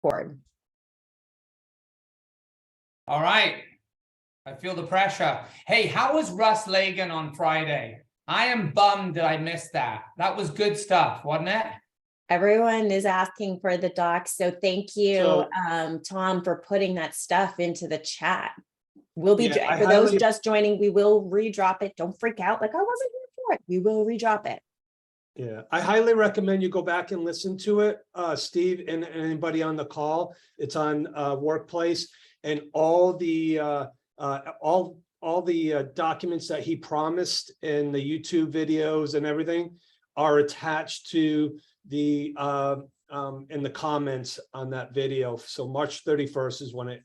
board. All right. I feel the pressure. Hey, how was Russ Lagan on Friday? I am bummed that I missed that. That was good stuff, wasn't it? Everyone is asking for the docs, so thank you, So- Tom, for putting that stuff into the chat. We'll be Yeah, for those just joining, we will redrop it. Don't freak out like I wasn't here for it. We will redrop it. Yeah, I highly recommend you go back and listen to it, Steve, and anybody on the call. It's on Workplace, and all the documents that he promised in the YouTube videos and everything are attached to the in the comments on that video. So March 31st is when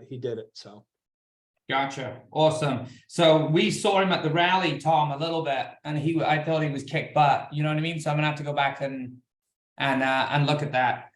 he did it. So. Gotcha. Awesome. So we saw him at the rally, Tom, a little bit, and I thought he was kick butt. You know what I mean? So I'm gonna have to go back and look at that.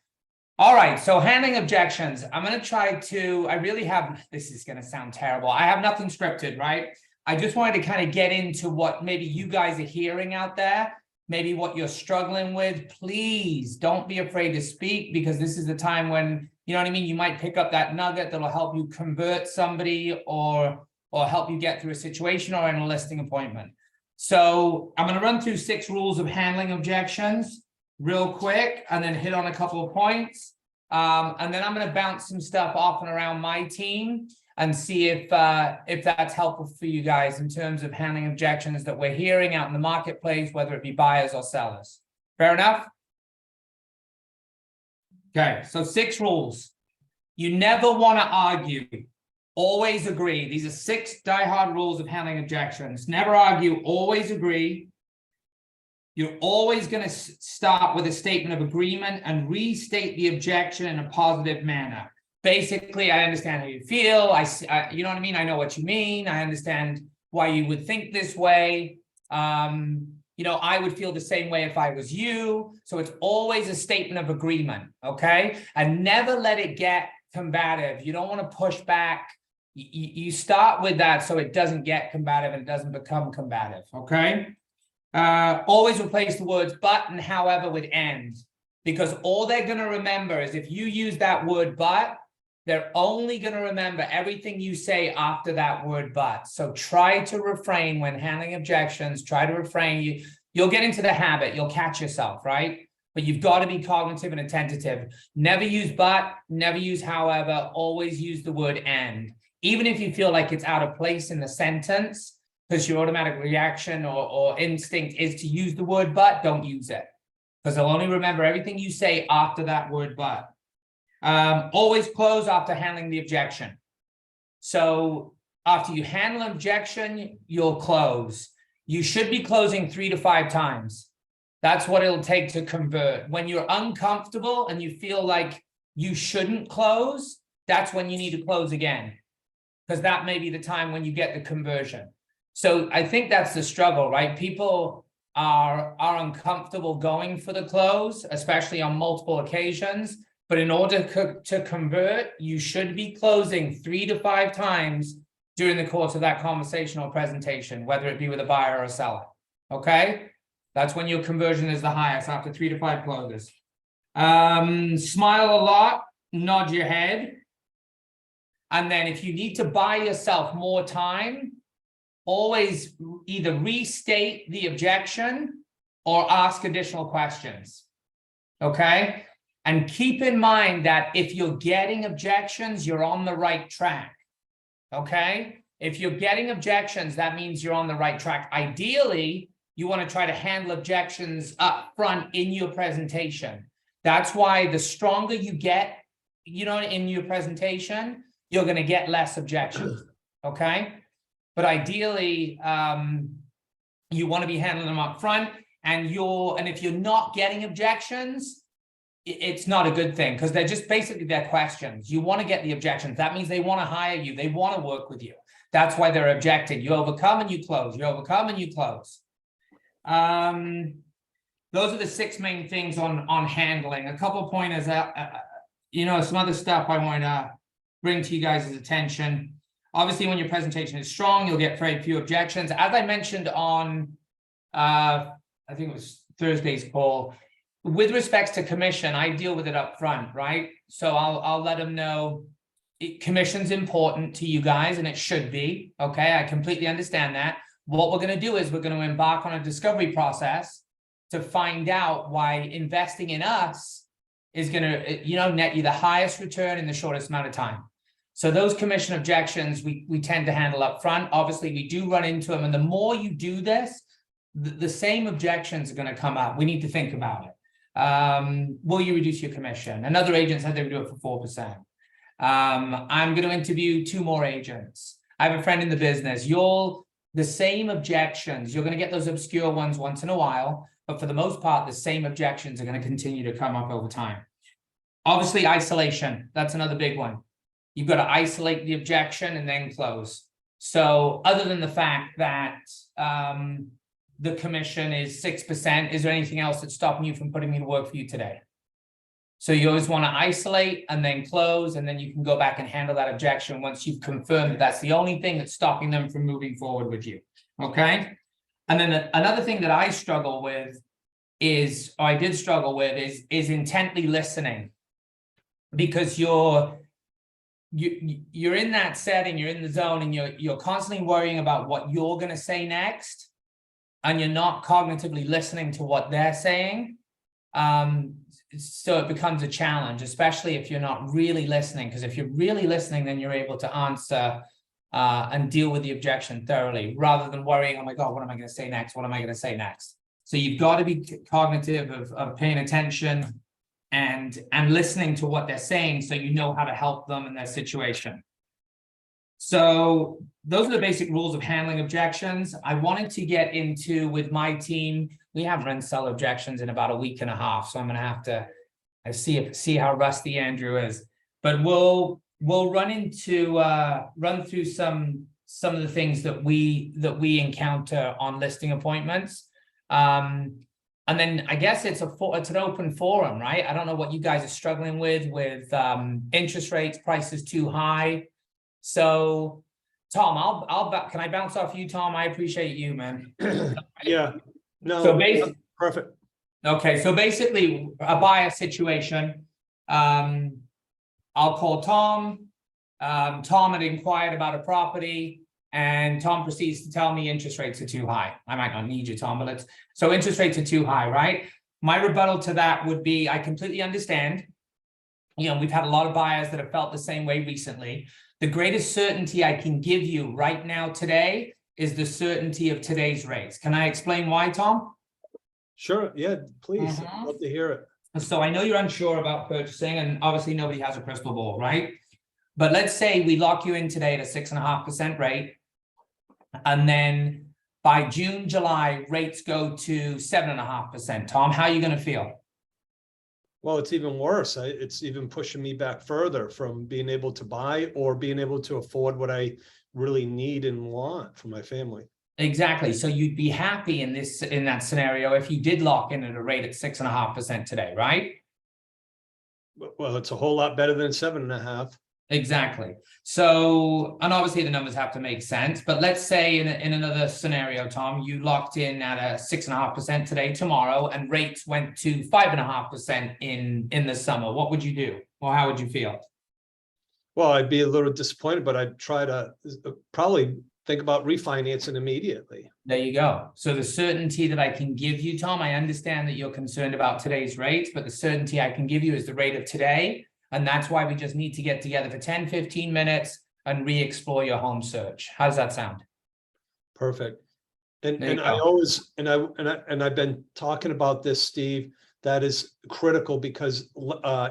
All right. So handling objections. I'm gonna try to. I really have. This is gonna sound terrible. I have nothing scripted, right? I just wanted to kind of get into what maybe you guys are hearing out there. Maybe what you're struggling with. Please don't be afraid to speak, because this is the time when, you know what I mean, you might pick up that nugget that'll help you convert somebody or help you get through a situation or in a listing appointment. So I'm going to run through 6 rules of handling objections real quick and then hit on a couple of points. And then I'm going to bounce some stuff off and around my team and see if that's helpful for you guys in terms of handling objections that we're hearing out in the marketplace, whether it be buyers or sellers. Fair enough? Okay, so 6 rules. You never want to argue. Always agree. These are 6 diehard rules of handling objections. Never argue, always agree. You're always going to start with a statement of agreement and restate the objection in a positive manner. Basically, I understand how you feel. You know what I mean? I know what you mean. I understand why you would think this way. You know, I would feel the same way if I was you. So it's always a statement of agreement, okay? And never let it get combative. You don't want to push back. You start with that so it doesn't get combative and it doesn't become combative, okay? Always replace the words but and however with and, because all they're going to remember is if you use that word but, they're only going to remember everything you say after that word but. So try to refrain when handling objections. Try to refrain. You'll get into the habit. You'll catch yourself, right? But you've got to be cognitive and attentive. Never use but, never use however, always use the word and. Even if you feel like it's out of place in the sentence, because your automatic reaction or instinct is to use the word but, don't use it. Because they'll only remember everything you say after that word but. Always close after handling the objection. So after you handle an objection, you'll close. You should be closing 3 to 5 times. That's what it'll take to convert. When you're uncomfortable and you feel like you shouldn't close, that's when you need to close again, because that may be the time when you get the conversion. So I think that's the struggle, right? People are uncomfortable going for the close, especially on multiple occasions. But in order to convert, you should be closing 3 to 5 times during the course of that conversation or presentation, whether it be with a buyer or a seller. Okay? That's when your conversion is the highest, after 3 to 5 closes. Smile a lot, nod your head. And then if you need to buy yourself more time, always either restate the objection or ask additional questions. Okay? And keep in mind that if you're getting objections, you're on the right track, okay? If you're getting objections, that means you're on the right track. Ideally, you want to try to handle objections up front in your presentation. That's why the stronger you get, you know, in your presentation, you're going to get less objections, okay? But ideally, you want to be handling them up front, and if you're not getting objections, it's not a good thing, because they're just basically their questions. You want to get the objections. That means they want to hire you. They want to work with you. That's why they're objecting. You overcome and you close. You overcome and you close. Those are the 6 main things on handling. A couple of pointers, you know, some other stuff I want to bring to you guys' attention. Obviously, when your presentation is strong, you'll get very few objections. As I mentioned on, I think it was Thursday's call, with respects to commission, I deal with it up front, right? So I'll let them know commission's important to you guys, and it should be. Okay, I completely understand that. What we're going to do is we're going to embark on a discovery process to find out why investing in us is going to, net you the highest return in the shortest amount of time. So those commission objections we tend to handle up front. Obviously, we do run into them, and the more you do this, the same objections are going to come up. We need to think about it. Will you reduce your commission? Another agent said they would do it for 4%. I'm going to interview 2 more agents. I have a friend in the business. The same objections, you're going to get those obscure ones once in a while, but for the most part, the same objections are going to continue to come up over time. Obviously, isolation, that's another big one. You've got to isolate the objection and then close. So other than the fact that the commission is 6%, is there anything else that's stopping you from putting me to work for you today? So you always want to isolate and then close, and then you can go back and handle that objection once you've confirmed that that's the only thing that's stopping them from moving forward with you. Okay. And then another thing that I struggle with is intently listening, because you're in that setting, you're in the zone, and you're constantly worrying about what you're going to say next, and you're not cognitively listening to what they're saying. So it becomes a challenge, especially if you're not really listening, because if you're really listening, then you're able to answer and deal with the objection thoroughly, rather than worrying, oh my God, what am I going to say next? What am I going to say next? So you've got to be cognitive of paying attention and listening to what they're saying, so you know how to help them in their situation. So those are the basic rules of handling objections. I wanted to get into, with my team, we have rent sell objections in about a week and a half. So I'm going to have to see how rusty Andrew is, but we'll run through some of the things that we encounter on listing appointments. And then I guess it's an open forum, right? I don't know what you guys are struggling with interest rates, prices too high. So Tom, can I bounce off you, Tom? I appreciate you, man. Yeah, no, So basically, perfect. Okay, so basically a buyer situation. I'll call Tom. Tom had inquired about a property, and Tom proceeds to tell me interest rates are too high. I might not need you, Tom, but so interest rates are too high, right? My rebuttal to that would be, I completely understand. We've had a lot of buyers that have felt the same way recently. The greatest certainty I can give you right now today is the certainty of today's rates. Can I explain why, Tom? Sure, yeah, please. I'd love to hear it. So I know you're unsure about purchasing, and obviously nobody has a crystal ball, right? But let's say we lock you in today at a 6.5% rate, and then by June, July, rates go to 7.5%. Tom, how are you going to feel? Well, it's even worse. It's even pushing me back further from being able to buy or being able to afford what I really need and want for my family. Exactly. So you'd be happy in that scenario if you did lock in at a rate at 6.5% today, right? Well, it's a whole lot better than 7.5. Exactly. So, and obviously the numbers have to make sense, but let's say in another scenario, Tom, you locked in at a 6.5% today, tomorrow, and rates went to 5.5% in the summer. What would you do? Or how would you feel? Well, I'd be a little disappointed, but I'd try to probably think about refinancing immediately. There you go. So the certainty that I can give you, Tom, I understand that you're concerned about today's rates, but the certainty I can give you is the rate of today. And that's why we just need to get together for 10, 15 minutes and re-explore your home search. How does that sound? Perfect. And I always, and I've been talking about this, Steve, that is critical, because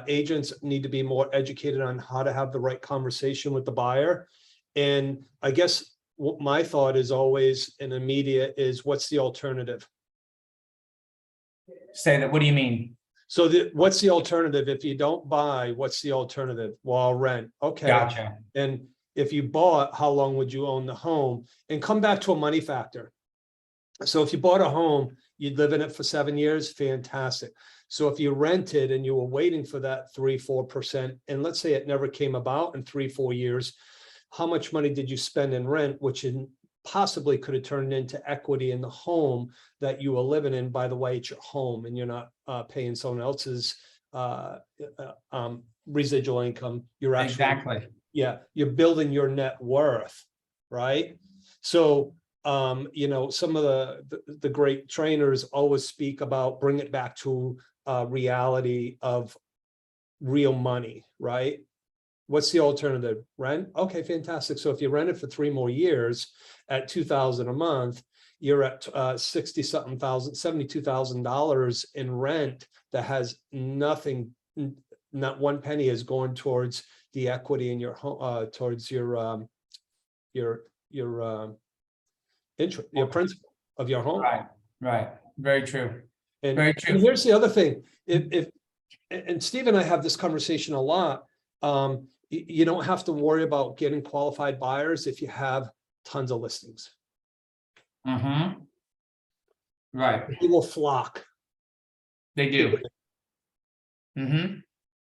agents need to be more educated on how to have the right conversation with the buyer. And I guess what my thought is always an immediate is, what's the alternative? Say that. What do you mean? So what's the alternative? If you don't buy, what's the alternative? Well, I'll rent. Okay. Gotcha. And if you bought, how long would you own the home? And come back to a money factor. So if you bought a home, you'd live in it for 7 years, fantastic. So if you rented and you were waiting for that 3-4%, and let's say it never came about in 3-4 years, how much money did you spend in rent, which possibly could have turned into equity in the home that you were living in. By the way, it's your home and you're not paying someone else's residual income. You're actually, Exactly. yeah, you're building your net worth, right? So, you know, some of the great trainers always speak about bring it back to reality of real money, right? What's the alternative? Rent? Okay, fantastic. So if you rent it for 3 more years at $2,000 a month, you're at 60 something thousand, $72,000 in rent that has nothing, not one penny is going towards the equity in your home, towards your interest, your principal of your home. Right. Right. Very true. And, Very true. and here's the other thing. If and Steve and I have this conversation a lot. You don't have to worry about getting qualified buyers if you have tons of listings. Mm-hmm. Right. They will flock. They do. Mm-hmm.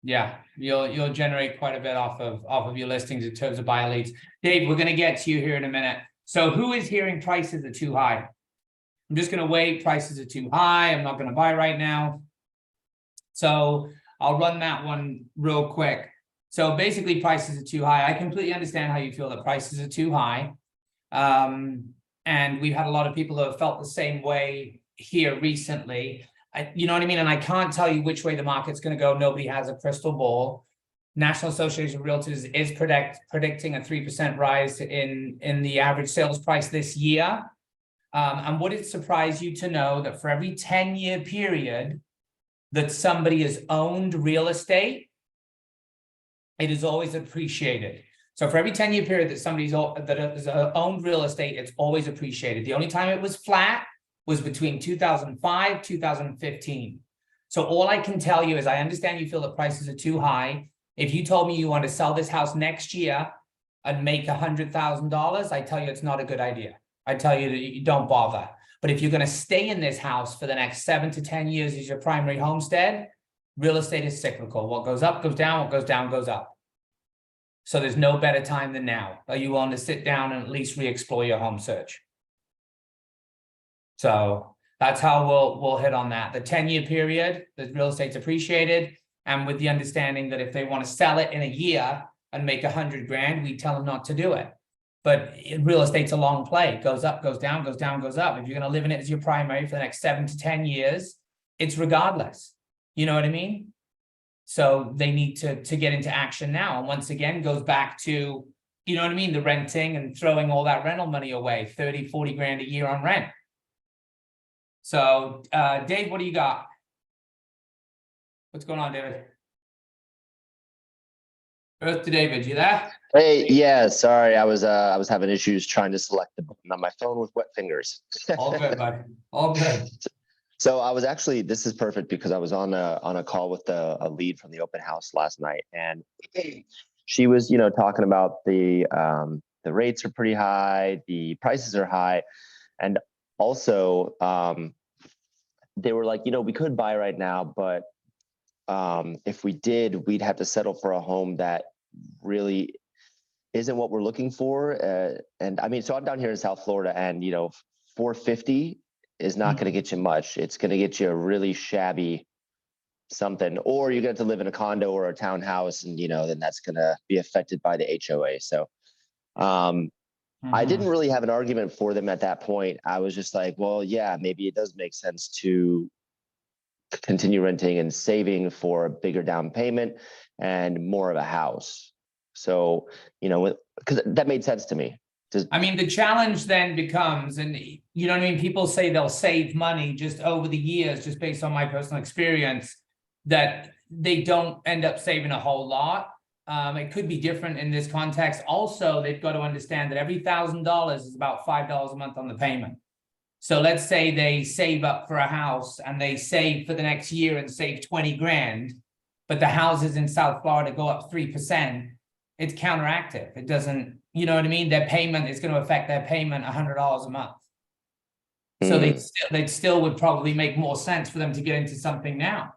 Yeah, you'll generate quite a bit off of your listings in terms of buyer leads. Dave, we're gonna get to you here in a minute. So who is hearing prices are too high? I'm just gonna wait, prices are too high. I'm not gonna buy right now. So I'll run that one real quick. So basically prices are too high. I completely understand how you feel that prices are too high. And we've had a lot of people that have felt the same way here recently. You know what I mean? And I can't tell you which way the market's going to go. Nobody has a crystal ball. National Association of Realtors is predicting a 3% rise in the average sales price this year. And would it surprise you to know that for every 10-year period that somebody has owned real estate, it is always appreciated. So for every 10-year period that somebody's that has owned real estate, it's always appreciated. The only time it was flat was between 2005, 2015. So all I can tell you is I understand you feel that prices are too high. If you told me you want to sell this house next year and make $100,000, I tell you it's not a good idea. I tell you that you don't bother. But if you're going to stay in this house for the next 7 to 10 years as your primary homestead, real estate is cyclical. What goes up goes down, what goes down goes up. So there's no better time than now. Are you willing to sit down and at least re-explore your home search? So that's how we'll hit on that. The 10-year period, the real estate's appreciated, and with the understanding that if they want to sell it in a year and make 100 grand, we tell them not to do it. But real estate's a long play. It goes up, goes down, goes down, goes up. If you're going to live in it as your primary for the next 7 to 10 years, it's regardless. You know what I mean? So they need to get into action now. And once again, goes back to, you know what I mean? The renting and throwing all that rental money away, 30, 40 grand a year on rent. So, Dave, what do you got? What's going on, David? Earth to David, you there? Hey, yeah, sorry, I was having issues trying to select the button on my phone with wet fingers. All good, buddy. All good. So I was actually, this is perfect because I was on a call with a lead from the open house last night, and she was, you know, talking about the rates are pretty high, the prices are high, and also they were like, you know, we could buy right now, but if we did, we'd have to settle for a home that really isn't what we're looking for. And I mean, so I'm down here in South Florida, and you know, 450 is not going to get you much. It's going to get you a really shabby something, or you're going to live in a condo or a townhouse, and you know, then that's going to be affected by the HOA. So I didn't really have an argument for them at that point. I was just like, well, yeah, maybe it does make sense to continue renting and saving for a bigger down payment and more of a house. So, you know, because that made sense to me. I mean, the challenge then becomes, and you know what I mean? People say they'll save money just over the years, just based on my personal experience, that they don't end up saving a whole lot. It could be different in this context. Also, they've got to understand that every $1,000 is about $5 a month on the payment. So let's say they save up for a house and they save for the next year and save 20 grand, but the houses in South Florida go up 3%. It's counteractive. It doesn't, you know what I mean? Their payment is going to affect their payment $100 a month. So they still would probably make more sense for them to get into something now,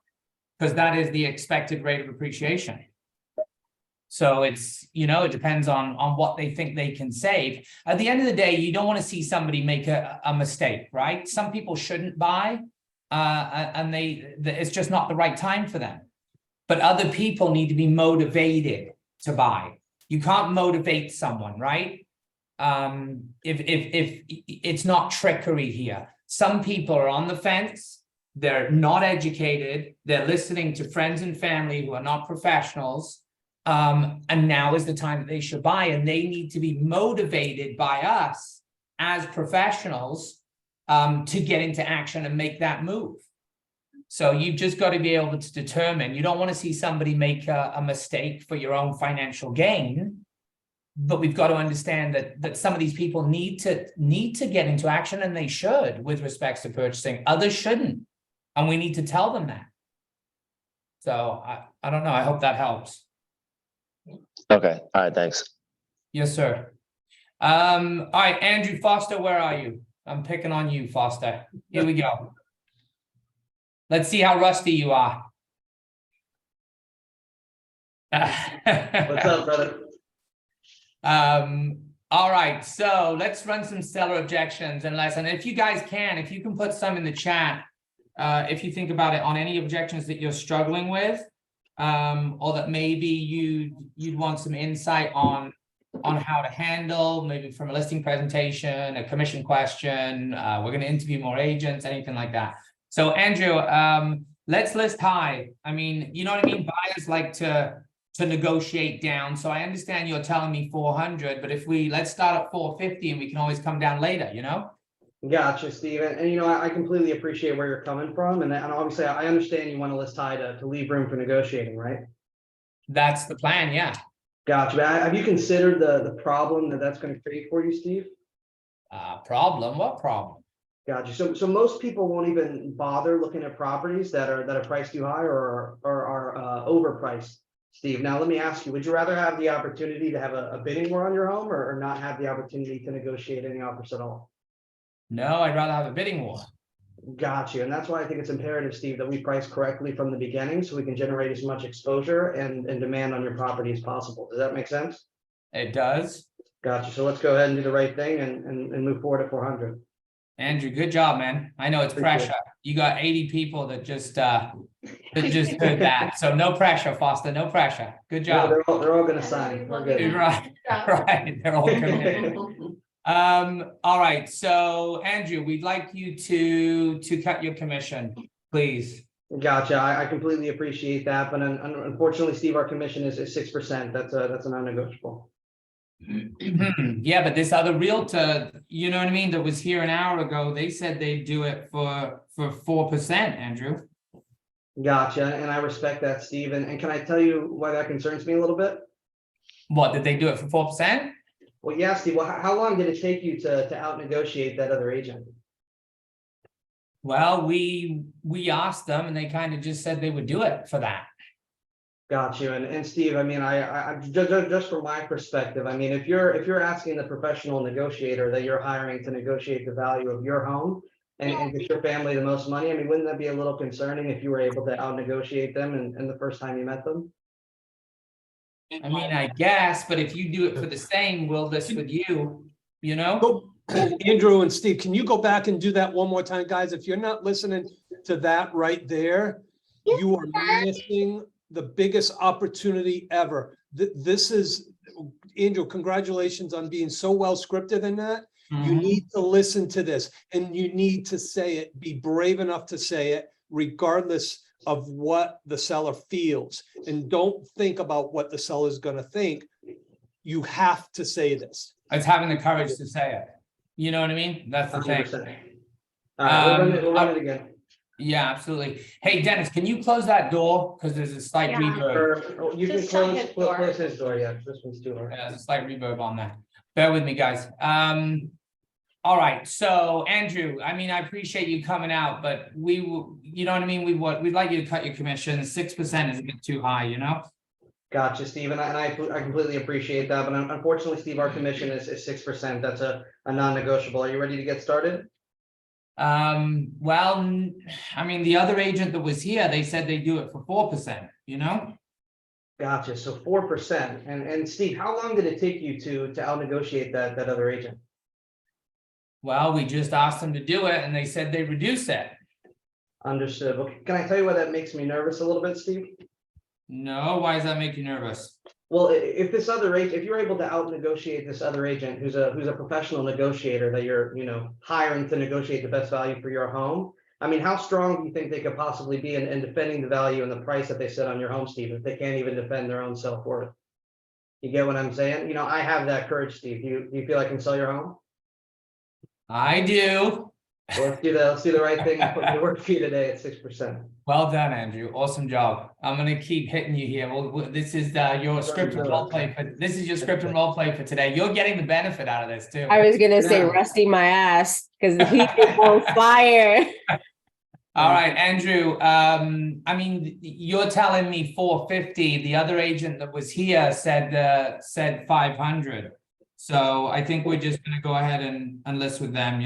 because that is the expected rate of appreciation. So it's, it depends on what they think they can save. At the end of the day, you don't want to see somebody make a mistake, right? Some people shouldn't buy, and it's just not the right time for them. But other people need to be motivated to buy. You can't motivate someone, right? If it's not trickery here. Some people are on the fence. They're not educated. They're listening to friends and family who are not professionals. And now is the time that they should buy, and they need to be motivated by us as professionals to get into action and make that move. So you've just got to be able to determine. You don't want to see somebody make a mistake for your own financial gain, but we've got to understand that some of these people need to get into action, and they should with respects to purchasing. Others shouldn't, and we need to tell them that. So I don't know. I hope that helps. Okay. All right. Thanks. Yes, sir. All right, Andrew Foster, where are you? I'm picking on you, Foster. Here we go. Let's see how rusty you are. What's up, brother? All right, so let's run some seller objections, and if you guys can, if you can put some in the chat, if you think about it, on any objections that you're struggling with, or that maybe you'd want some insight on how to handle, maybe from a listing presentation, a commission question, we're going to interview more agents, anything like that. So Andrew, let's list high. I mean, you know what I mean? Buyers like to negotiate down. So I understand you're telling me 400, but let's start at 450 and we can always come down later, Gotcha, Steve. And I completely appreciate where you're coming from. And obviously I understand you want to list high to leave room for negotiating, right? That's the plan, yeah. Gotcha. But have you considered the problem that's going to create for you, Steve? Problem? What problem? Gotcha. So most people won't even bother looking at properties that are priced too high or are overpriced, Steve. Now let me ask you, would you rather have the opportunity to have a bidding war on your home, or not have the opportunity to negotiate any offers at all? No, I'd rather have a bidding war. Gotcha. And that's why I think it's imperative, Steve, that we price correctly from the beginning so we can generate as much exposure and demand on your property as possible. Does that make sense? It does. Gotcha. So let's go ahead and do the right thing and move forward at 400. Andrew, good job, man. I know it's pressure. You got 80 people that just heard that. So no pressure, Foster. No pressure. Good job. They're all going to sign. We're good. Right. They're all committed. All right. So Andrew, we'd like you to cut your commission, please. Gotcha. I completely appreciate that, but unfortunately, Steve, our commission is 6%. That's a non-negotiable. Yeah, but this other realtor, you know what I mean, that was here an hour ago, they said they'd do it for 4%, Andrew. Gotcha. And I respect that, Steve. And can I tell you why that concerns me a little bit? What, did they do it for 4%? Well, yeah, Steve. Well, how long did it take you to out negotiate that other agent? Well, we asked them and they kind of just said they would do it for that. Got you. And Steve, I mean, I just from my perspective, I mean, if you're asking the professional negotiator that you're hiring to negotiate the value of your home and get your family the most money, I mean, wouldn't that be a little concerning if you were able to out negotiate them in the first time you met them? I mean, I guess, but if you do it for the same, we'll list with you, Go, Andrew and Steve, can you go back and do that one more time, guys? If you're not listening to that right there, you are missing the biggest opportunity ever. This is, Andrew, congratulations on being so well scripted in that. You need to listen to this and you need to say it, be brave enough to say it, regardless of what the seller feels. And don't think about what the seller is going to think. You have to say this. It's having the courage to say it. You know what I mean? That's the thing. 100%. All right, we'll run it again. Yeah, absolutely. Hey, Dennis, can you close that door? Because there's a slight reverb. You can Just shut his door. close his door. Yeah, this one's too hard. Yeah, there's a slight reverb on that. Bear with me, guys. All right. So, Andrew, I mean, I appreciate you coming out, but you know what I mean? We'd like you to cut your commission. 6% is a bit too high, Gotcha, Steve, and I completely appreciate that, but unfortunately, Steve, our commission is 6%. That's a non-negotiable. Are you ready to get started? Well, I mean, the other agent that was here, they said they do it for 4%, Gotcha. So 4%. And Steve, how long did it take you to out negotiate that other agent? Well, we just asked them to do it and they said they reduce it. Understood. Okay. Can I tell you why that makes me nervous a little bit, Steve? No, why does that make you nervous? Well, if this other agent, if you're able to out negotiate this other agent who's a professional negotiator that you're, hiring to negotiate the best value for your home, I mean, how strong do you think they could possibly be in defending the value and the price that they set on your home, Steve, if they can't even defend their own self-worth? You get what I'm saying? I have that courage, Steve. Do you feel I can sell your home? I do. Well, let's do that. Let's do the right thing and put me to work for you today at 6%. Well done, Andrew. Awesome job. I'm gonna keep hitting you here. Well, this is your script and role play for today. You're getting the benefit out of this too. I was gonna say Yeah. rusty my ass because he is on fire. All right, Andrew. I mean, you're telling me 450. The other agent that was here said 500. So I think we're just gonna go ahead and list with them,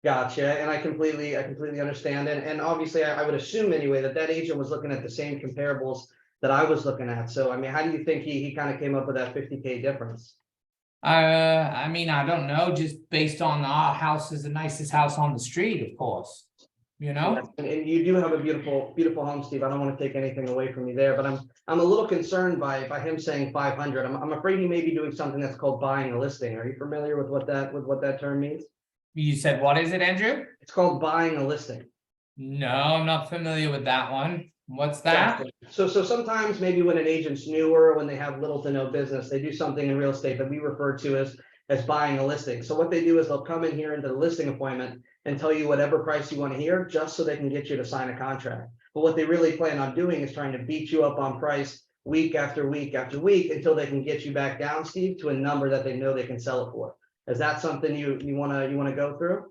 Gotcha, and I completely understand, and obviously I would assume anyway that agent was looking at the same comparables that I was looking at. So I mean, how do you think he kind of came up with that 50K difference? I mean, I don't know, just based on our house is the nicest house on the street, of course. And you do have a beautiful home, Steve. I don't want to take anything away from you there, but I'm a little concerned by him saying 500. I'm afraid he may be doing something that's called buying a listing. Are you familiar with what that term means? You said, what is it, Andrew? It's called buying a listing. No, I'm not familiar with that one. What's that? So sometimes maybe when an agent's newer, when they have little to no business, they do something in real estate that we refer to as buying a listing. So what they do is they'll come in here into the listing appointment and tell you whatever price you want to hear, just so they can get you to sign a contract. But what they really plan on doing is trying to beat you up on price week after week after week until they can get you back down, Steve, to a number that they know they can sell it for. Is that something you want to go through?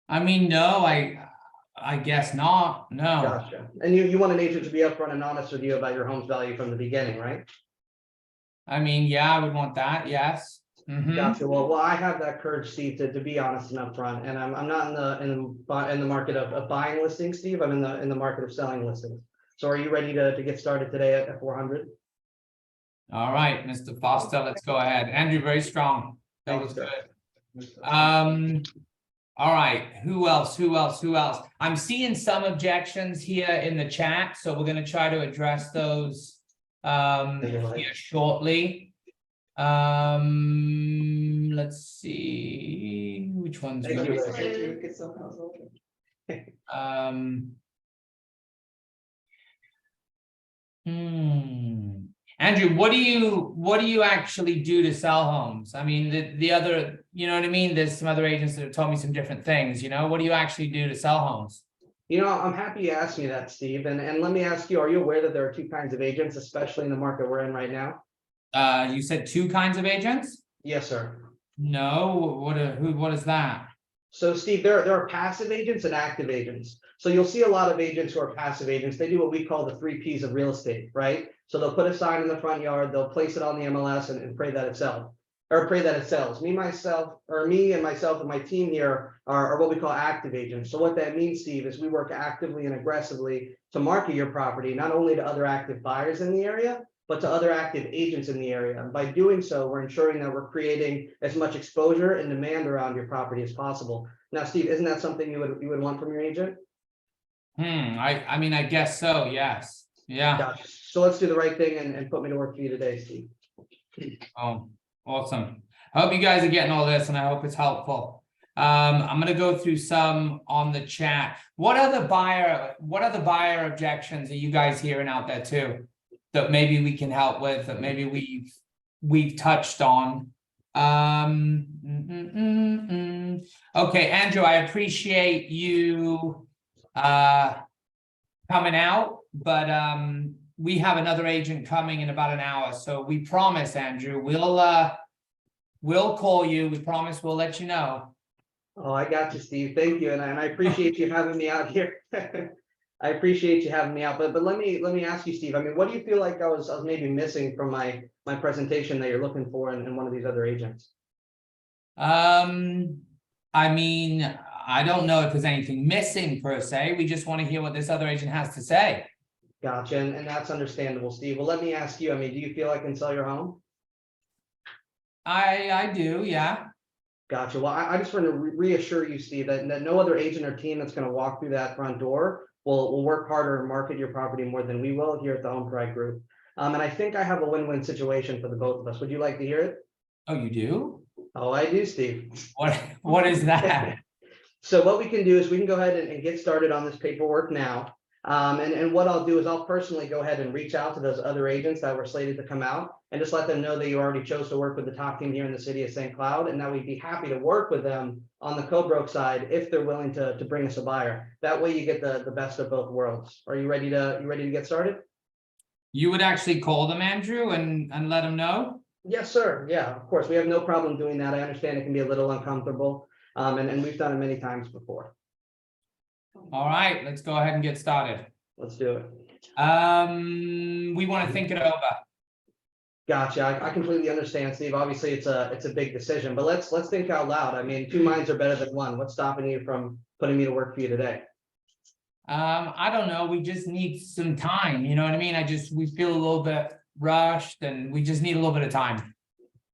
I mean, no, I guess not. No. Gotcha. And you want an agent to be upfront and honest with you about your home's value from the beginning, right? I mean, yeah, I would want that. Yes. Gotcha. Well, I have that courage, Steve, to be honest and upfront, and I'm not in the market of buying listings, Steve. I'm in the market of selling listings. So, are you ready to get started today at 400? All right, Mr. Foster, let's go ahead. Andrew, very strong. That was good. All right, who else? I'm seeing some objections here in the chat, so we're going to try to address those here shortly. Let's see which ones Andrew, what do you actually do to sell homes? I mean, the other, you know what I mean? There's some other agents that have told me some different things, what do you actually do to sell homes? I'm happy you asked me that, Steve. And let me ask you, are you aware that there are two kinds of agents, especially in the market we're in right now? You said two kinds of agents? Yes, sir. No, what is that? So, Steve, there are passive agents and active agents. So you'll see a lot of agents who are passive agents. They do what we call the 3 Ps of real estate, right? So they'll put a sign in the front yard, they'll place it on the MLS and pray that it sells. Me and myself and my team here are what we call active agents. So what that means, Steve, is we work actively and aggressively to market your property, not only to other active buyers in the area, but to other active agents in the area. And by doing so, we're ensuring that we're creating as much exposure and demand around your property as possible. Now, Steve, isn't that something you would want from your agent? I mean, I guess so, yes. Yeah. Gotcha. So let's do the right thing and put me to work for you today, Steve. Oh, awesome. I hope you guys are getting all this and I hope it's helpful. I'm going to go through some on the chat. What other buyer objections are you guys hearing out there too, that maybe we can help with, that maybe we've touched on? Okay, Andrew, I appreciate you coming out, but we have another agent coming in about an hour, so we promise, Andrew, we'll call you. We promise we'll let you know. Oh, I got you, Steve. Thank you, and I appreciate you having me out here. I appreciate you having me out, but let me ask you, Steve. I mean, what do you feel like I was maybe missing from my presentation that you're looking for in one of these other agents? I mean, I don't know if there's anything missing per se. We just want to hear what this other agent has to say. Gotcha, and that's understandable, Steve. Well, let me ask you, I mean, do you feel I can sell your home? I do, yeah. Gotcha. Well, I just want to reassure you, Steve, that no other agent or team that's going to walk through that front door will work harder and market your property more than we will here at the Home Pride Group. And I think I have a win-win situation for the both of us. Would you like to hear it? Oh, you do? Oh, I do, Steve. What is that? So what we can do is we can go ahead and get started on this paperwork now. And what I'll do is I'll personally go ahead and reach out to those other agents that were slated to come out and just let them know that you already chose to work with the top team here in the city of St. Cloud, and that we'd be happy to work with them on the co-broke side if they're willing to bring us a buyer. That way you get the best of both worlds. Are you ready to get started? You would actually call them, Andrew, and let them know? Yes, sir. Yeah, of course. We have no problem doing that. I understand it can be a little uncomfortable. And we've done it many times before. All right, let's go ahead and get started. Let's do it. We want to think it over. Gotcha. I completely understand, Steve. Obviously, it's a big decision, but let's think out loud. I mean, two minds are better than one. What's stopping you from putting me to work for you today? I don't know. We just need some time. You know what I mean? We feel a little bit rushed and we just need a little bit of time.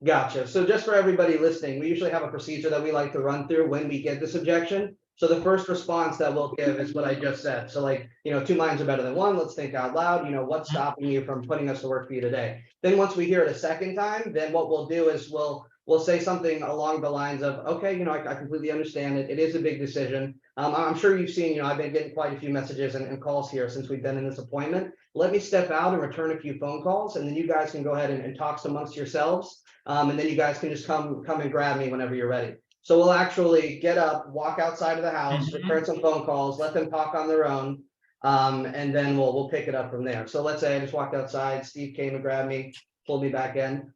Gotcha. So just for everybody listening, we usually have a procedure that we like to run through when we get this objection. So the first response that we'll give is what I just said. So like, two minds are better than one. Let's think out loud. What's stopping you from putting us to work for you today? Then once we hear it a second time, then what we'll do is we'll say something along the lines of, okay, I completely understand it. It is a big decision. I'm sure you've seen, I've been getting quite a few messages and calls here since we've been in this appointment. Let me step out and return a few phone calls, and then you guys can go ahead and talk amongst yourselves. And then you guys can just come and grab me whenever you're ready. So we'll actually get up, walk outside of the house, return some phone calls, let them talk on their own. And then we'll pick it up from there. So let's say I just walked outside, Steve came and grabbed me, pulled me back in.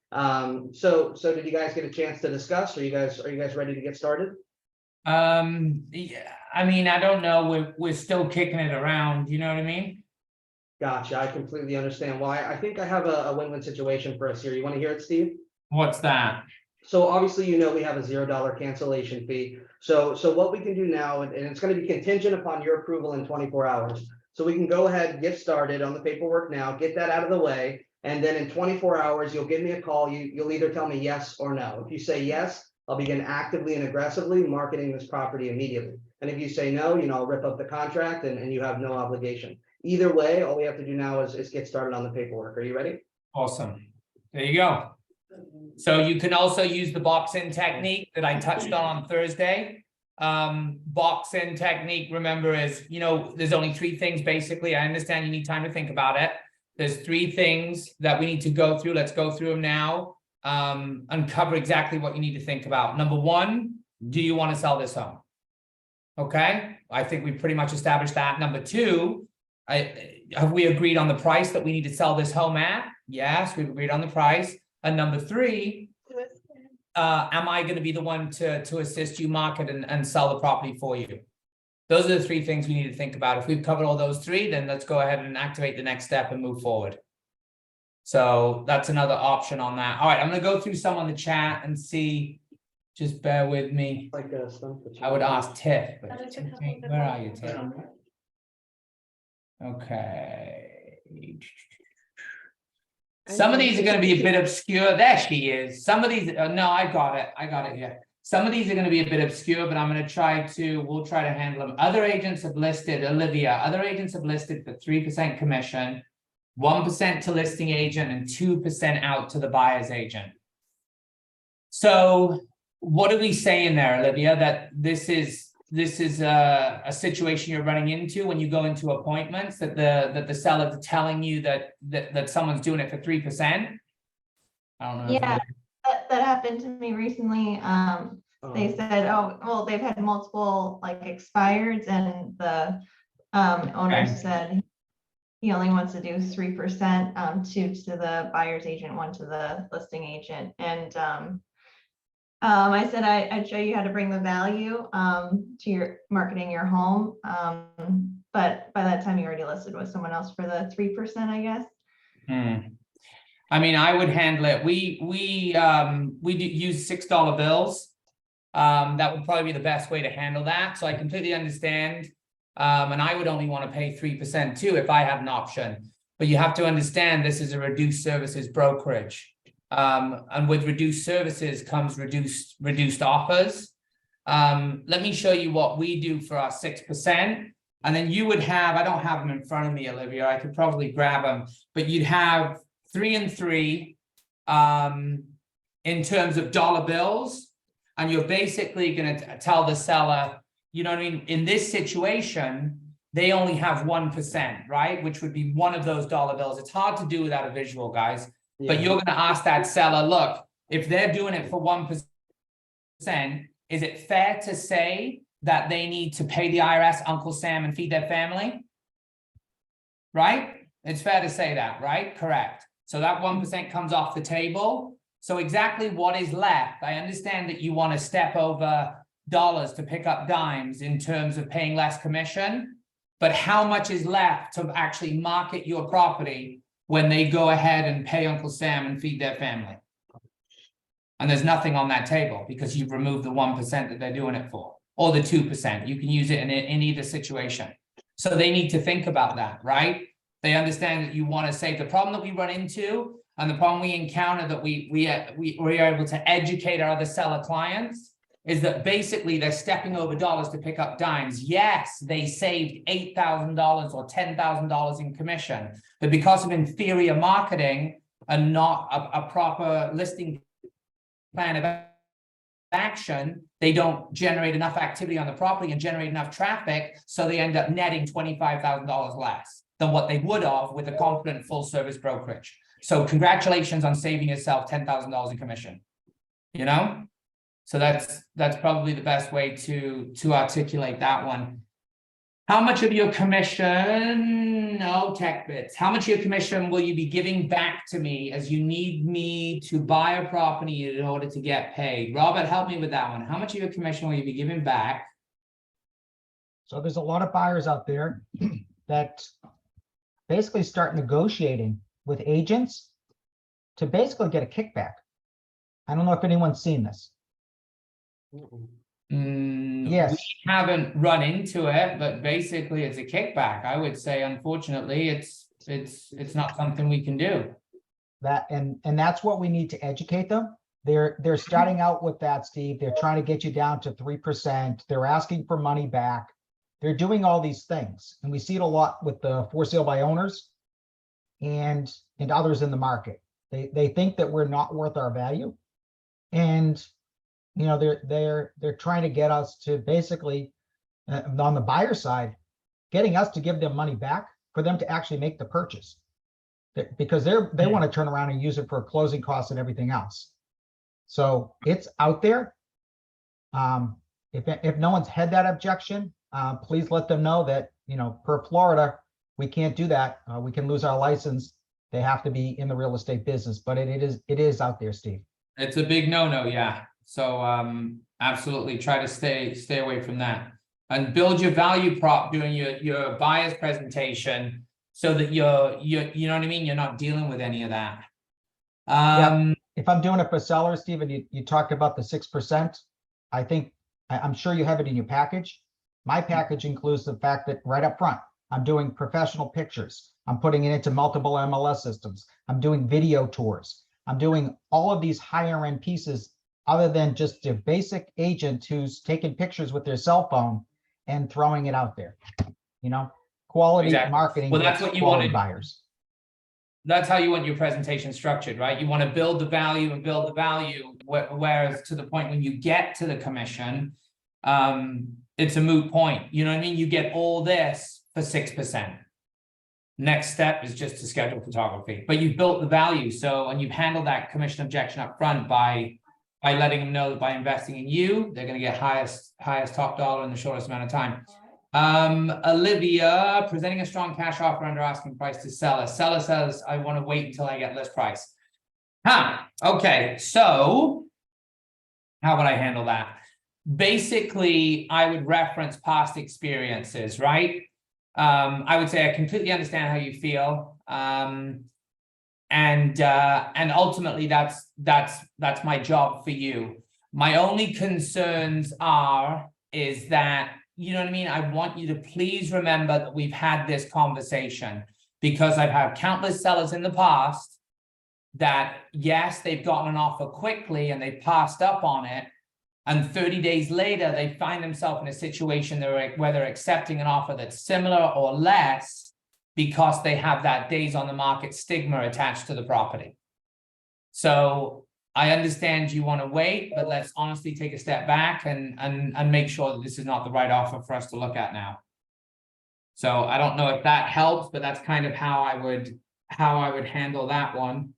So did you guys get a chance to discuss? Are you guys ready to get started? Yeah, I mean, I don't know. We're still kicking it around. You know what I mean? Gotcha. I completely understand why. I think I have a win-win situation for us here. You want to hear it, Steve? What's that? So obviously, we have a $0 cancellation fee. So what we can do now, and it's going to be contingent upon your approval in 24 hours. So we can go ahead, get started on the paperwork now, get that out of the way. And then in 24 hours, you'll give me a call. You'll either tell me yes or no. If you say yes, I'll begin actively and aggressively marketing this property immediately. And if you say no, I'll rip up the contract and you have no obligation. Either way, all we have to do now is get started on the paperwork. Are you ready? Awesome. There you go. So you can also use the box-in technique that I touched on Thursday. Box-in technique, remember, is, there's only three things basically. I understand you need time to think about it. There's three things that we need to go through. Let's go through them now. Uncover exactly what you need to think about. Number one, do you want to sell this home? Okay, I think we pretty much established that. Number two, have we agreed on the price that we need to sell this home at? Yes, we've agreed on the price. And number three, am I going to be the one to assist you market and sell the property for you? Those are the three things we need to think about. If we've covered all those three, then let's go ahead and activate the next step and move forward. So that's another option on that. All right, I'm going to go through some on the chat and see. Just bear with me. I would ask Tiff, but where are you, Tiff? Okay. Some of these are going to be a bit obscure. There she is. Some of these, no, I got it here. Some of these are going to be a bit obscure, but I'm going to we'll try to handle them. Other agents have listed, Olivia, other agents have listed for 3% commission, 1% to listing agent, and 2% out to the buyer's agent. So what are we saying there, Olivia? That this is a situation you're running into when you go into appointments, that the seller's telling you that someone's doing it for 3%. I don't know. Yeah, that happened to me recently. They said, oh, well, they've had multiple expireds, and the owner said he only wants to do 3%, 2 to the buyer's agent, 1 to the listing agent. And I said I'd show you how to bring the value to your marketing your home. But by that time you already listed with someone else for the 3%, I guess. I mean, I would handle it. We do use $6 bills. That would probably be the best way to handle that. So I completely understand And I would only want to pay 3% too if I had an option. But you have to understand this is a reduced services brokerage. And with reduced services comes reduced offers. Let me show you what we do for our 6%. And then you would have, I don't have them in front of me, Olivia, I could probably grab them, but you'd have 3 and 3 in terms of dollar bills. And you're basically going to tell the seller, you know what I mean? In this situation, they only have 1%, right? Which would be one of those dollar bills. It's hard to do without a visual, guys. But you're going to ask that seller, look, if they're doing it for 1%, is it fair to say that they need to pay the IRS, Uncle Sam, and feed their family? Right? It's fair to say that, right? Correct. So that 1% comes off the table. So exactly what is left? I understand that you want to step over dollars to pick up dimes in terms of paying less commission, but how much is left to actually market your property when they go ahead and pay Uncle Sam and feed their family? And there's nothing on that table because you've removed the 1% that they're doing it for, or the 2%. You can use it in either situation. So they need to think about that, right? They understand that you want to save. The problem that we run into and the problem we encounter that we are able to educate our other seller clients is that basically they're stepping over dollars to pick up dimes. Yes, they saved $8,000 or $10,000 in commission, but because of inferior marketing and not a proper listing plan of action, they don't generate enough activity on the property and generate enough traffic, so they end up netting $25,000 less than what they would have with a confident full service brokerage. So congratulations on saving yourself $10,000 in commission, you know? So that's probably the best way to articulate that one. How much of your commission, no tech bits, how much of your commission will you be giving back to me as you need me to buy a property in order to get paid? Robert, help me with that one. How much of your commission will you be giving back? So there's a lot of buyers out there that basically start negotiating with agents to basically get a kickback. I don't know if anyone's seen this. Yes. We haven't run into it, but basically it's a kickback. I would say, unfortunately, it's not something we can do. That and that's what we need to educate them. They're starting out with that, Steve. They're trying to get you down to 3%. They're asking for money back. They're doing all these things, and we see it a lot with the for sale by owners and others in the market. They think that we're not worth our value, and you know they're trying to get us to basically on the buyer side, getting us to give them money back for them to actually make the purchase, because they want to turn around and use it for closing costs and everything else. So it's out there. If no one's had that objection, please let them know that, you know, per Florida, we can't do that. We can lose our license. They have to be in the real estate business, but it is out there, Steve. It's a big no-no, yeah. So absolutely try to stay away from that and build your value prop during your buyer's presentation so that you're you know what I mean? You're not dealing with any of that. Yeah. If I'm doing it for sellers, Steve, and you talked about the 6%, I'm sure you have it in your package. My package includes the fact that right up front, I'm doing professional pictures. I'm putting it into multiple MLS systems. I'm doing video tours. I'm doing all of these higher end pieces other than just a basic agent who's taking pictures with their cell phone and throwing it out there. You know, quality marketing. Well, that's what you want buyers. That's how you want your presentation structured, right? You want to build the value, whereas to the point when you get to the commission, it's a moot point. You know what I mean? You get all this for 6%. Next step is just to schedule photography, but you've built the value. So, and you've handled that commission objection up front by letting them know that by investing in you, they're going to get highest top dollar in the shortest amount of time. Olivia, presenting a strong cash offer under asking price to seller. Seller says, I want to wait until I get list price. Okay. So how would I handle that? Basically, I would reference past experiences, right? I would say I completely understand how you feel. And ultimately that's my job for you. My only concerns is that, you know what I mean? I want you to please remember that we've had this conversation, because I've had countless sellers in the past that, yes, they've gotten an offer quickly and they passed up on it. And 30 days later, they find themselves in a situation where they're accepting an offer that's similar or less because they have that days on the market stigma attached to the property. So I understand you want to wait, but let's honestly take a step back and make sure that this is not the right offer for us to look at now. So I don't know if that helps, but that's kind of how I would handle that one.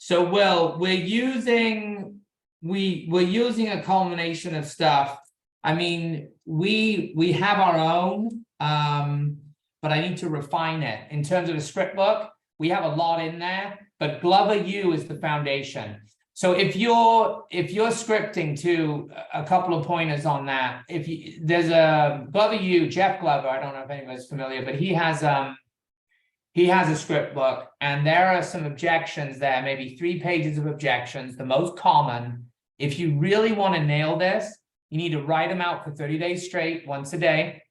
So Will, we're using a culmination of stuff. I mean, we have our own, but I need to refine it. In terms of the script book, we have a lot in there, but Glover U is the foundation. So if you're scripting to a couple of pointers on that, there's a Glover U, Jeff Glover, I don't know if anybody's familiar, but he has a script book, and there are some objections there, maybe 3 pages of objections, the most common. If you really want to nail this, you need to write them out for 30 days straight, once a day,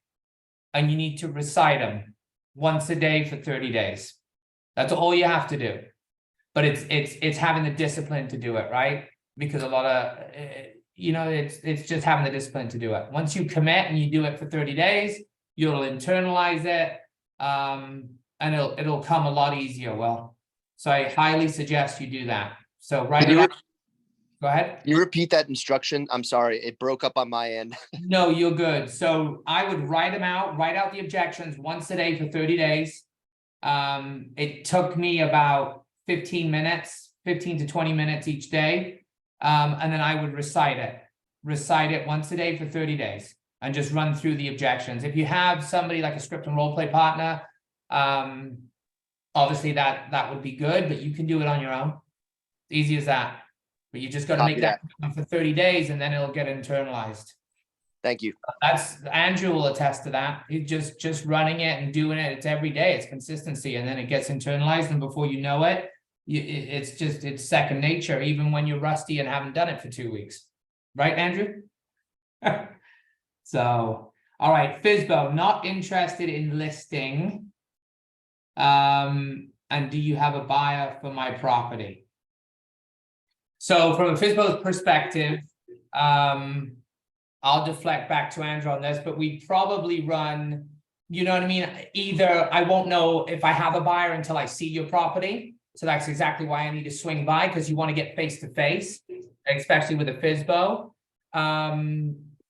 and you need to recite them once a day for 30 days. That's all you have to do. But it's having the discipline to do it, right? Because a lot of, it's just having the discipline to do it. Once you commit and you do it for 30 days, you'll internalize it, and it'll come a lot easier. Well, so I highly suggest you do that. So write it out. Go ahead. Can you repeat that instruction? I'm sorry, it broke up on my end. No, you're good. So I would write them out, write out the objections once a day for 30 days. It took me about 15 to 20 minutes each day. And then I would recite it once a day for 30 days and just run through the objections. If you have somebody like a script and role play partner, obviously that would be good, but you can do it on your own. Easy as that. But you just got to make that for 30 days and then it'll get internalized. Thank you. That's Andrew will attest to that. He's just running it and doing it. It's every day. It's consistency, and then it gets internalized, and before you know it, it's second nature, even when you're rusty and haven't done it for 2 weeks. Right, Andrew? So, all right, Fizbo, not interested in listing. And do you have a buyer for my property? So from a Fizbo's perspective, I'll deflect back to Andrew on this, but we probably run, you know what I mean? Either I won't know if I have a buyer until I see your property. So that's exactly why I need to swing by, because you want to get face to face, especially with a Fizbo.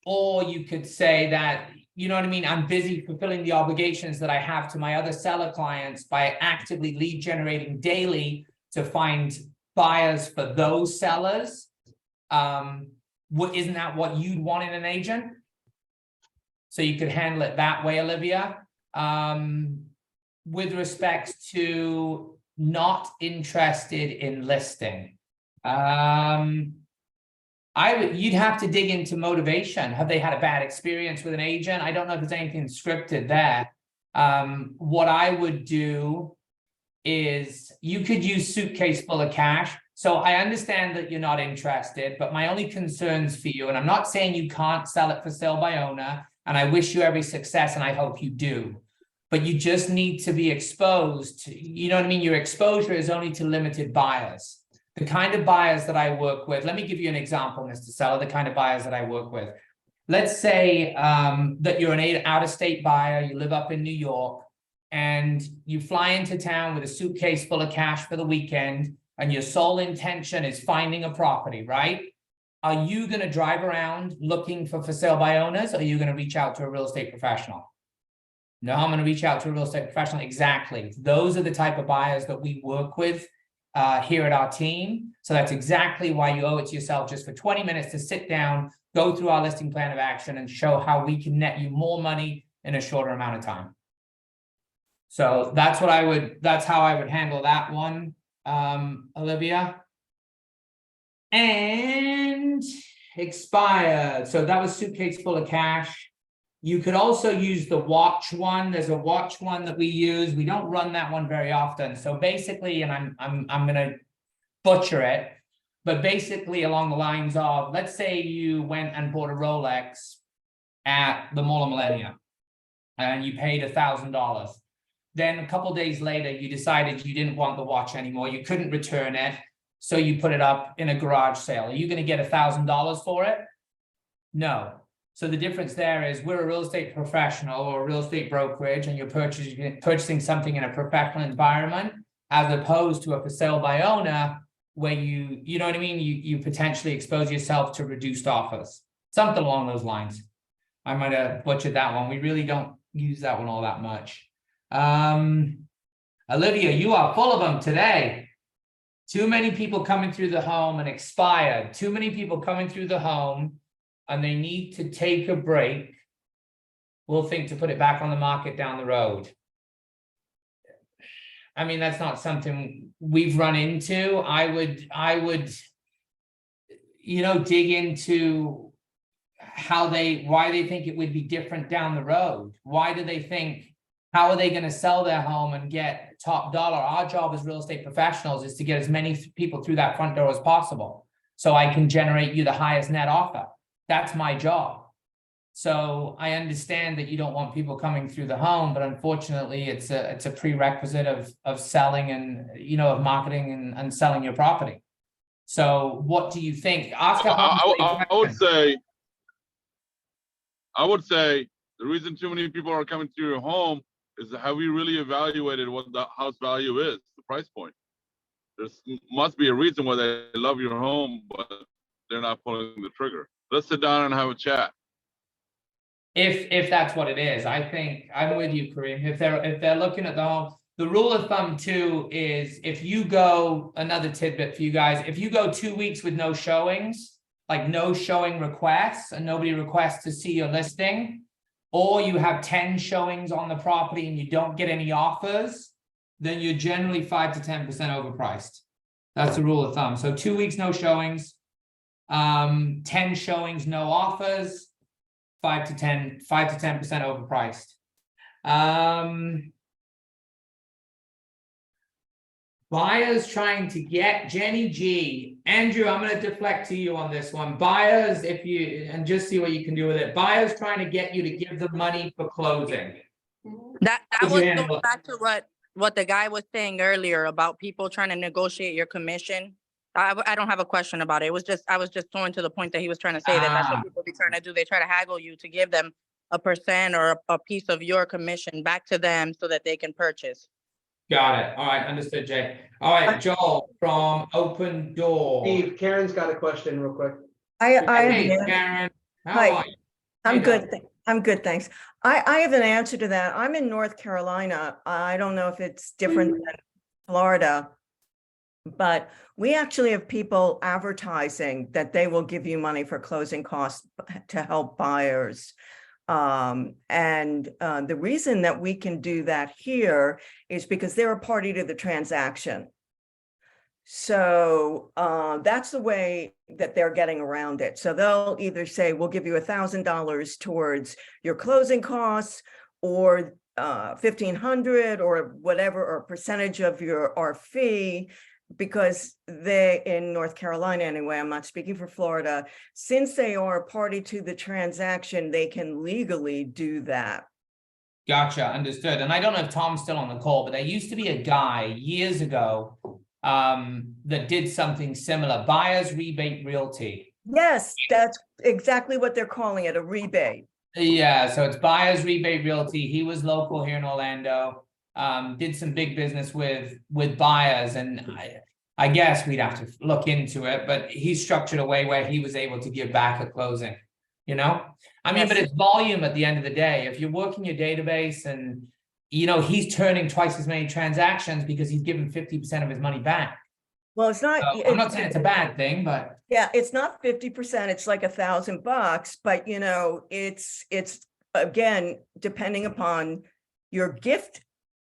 Or you could say that, you know what I mean? I'm busy fulfilling the obligations that I have to my other seller clients by actively lead generating daily to find buyers for those sellers. Isn't that what you'd want in an agent? So you could handle it that way, Olivia. With respect to not interested in listing, you'd have to dig into motivation. Have they had a bad experience with an agent? I don't know if there's anything scripted there. What I would do is you could use suitcase full of cash. So I understand that you're not interested, but my only concerns for you, and I'm not saying you can't sell it for sale by owner, and I wish you every success and I hope you do, but you just need to be exposed to, you know what I mean? Your exposure is only to limited buyers. The kind of buyers that I work with, let me give you an example, Mr. Seller, the kind of buyers that I work with. Let's say that you're an out-of-state buyer, you live up in New York, and you fly into town with a suitcase full of cash for the weekend, and your sole intention is finding a property, right? Are you going to drive around looking for sale by owners, or are you going to reach out to a real estate professional? No, I'm going to reach out to a real estate professional. Exactly. Those are the type of buyers that we work with here at our team. So that's exactly why you owe it to yourself just for 20 minutes to sit down, go through our listing plan of action, and show how we can net you more money in a shorter amount of time. So that's how I would handle that one, Olivia. And expired. So that was suitcase full of cash. You could also use the watch one. There's a watch one that we use. We don't run that one very often. So basically, and I'm gonna butcher it, but basically along the lines of, let's say you went and bought a Rolex at the Mall of Millennia and you paid $1,000. Then a couple days later, you decided you didn't want the watch anymore. You couldn't return it. So you put it up in a garage sale. Are you going to get $1,000 for it? No. So the difference there is we're a real estate professional or a real estate brokerage, and you're purchasing something in a professional environment, as opposed to a for sale by owner where you know what I mean? You potentially expose yourself to reduced offers. Something along those lines. I might have butchered that one. We really don't use that one all that much. Olivia, you are full of them today. Too many people coming through the home and expired. Too many people coming through the home and they need to take a break. We'll think to put it back on the market down the road. I mean, that's not something we've run into. I would, you know, dig into why they think it would be different down the road. Why do they think, how are they going to sell their home and get top dollar? Our job as real estate professionals is to get as many people through that front door as possible, so I can generate you the highest net offer. That's my job. So I understand that you don't want people coming through the home, but unfortunately it's a prerequisite of selling and, you know, of marketing and selling your property. So what do you think? Ask a I would say the reason too many people are coming to your home is, have we really evaluated what the house value is, the price point? There must be a reason why they love your home, but they're not pulling the trigger. Let's sit down and have a chat. If that's what it is, I think I'm with you, Kareem. If they're looking at the home, the rule of thumb too is, if you go, another tidbit for you guys, if you go 2 weeks with no showings, like no showing requests and nobody requests to see your listing, or you have 10 showings on the property and you don't get any offers, then you're generally 5 to 10% overpriced. That's the rule of thumb. So 2 weeks, no showings, 10 showings, no offers, 5 to 10% overpriced. Buyers trying to get Jenny G. Andrew, I'm going to deflect to you on this one. Buyers, and just see what you can do with it. Buyers trying to get you to give them money for closing. That was going back to what the guy was saying earlier about people trying to negotiate your commission. I don't have a question about it. I was just going to the point that he was trying to say that's what people be trying to do. They try to haggle you to give them a percent or a piece of your commission back to them so that they can purchase. Got it. All right. Understood, Jay. All right. Joel from Open Door. Steve, Karen's got a question real quick. Hey, Karen. How are you? I'm good. I'm good, thanks. I have an answer to that. I'm in North Carolina. I don't know if it's different than Florida, but we actually have people advertising that they will give you money for closing costs to help buyers. The reason that we can do that here is because they're a party to the transaction. So that's the way that they're getting around it. So they'll either say, we'll give you $1,000 towards your closing costs, or $1,500 or whatever, or a percentage of our fee, because they, in North Carolina anyway, I'm not speaking for Florida, since they are a party to the transaction, they can legally do that. Gotcha. Understood. And I don't know if Tom's still on the call, but there used to be a guy years ago that did something similar. Buyer's Rebate Realty. Yes, that's exactly what they're calling it, a rebate. Yeah, so it's Buyer's Rebate Realty. He was local here in Orlando. Did some big business with buyers, and I guess we'd have to look into it, but he structured a way where he was able to give back at closing, you know? I mean, yes. But it's volume at the end of the day. If you're working your database and, you know, he's turning twice as many transactions because he's given 50% of his money back. Well, it's not, I'm not saying it's a bad thing, but. Yeah, it's not 50%, it's like $1,000, but you know, it's again, depending upon your gift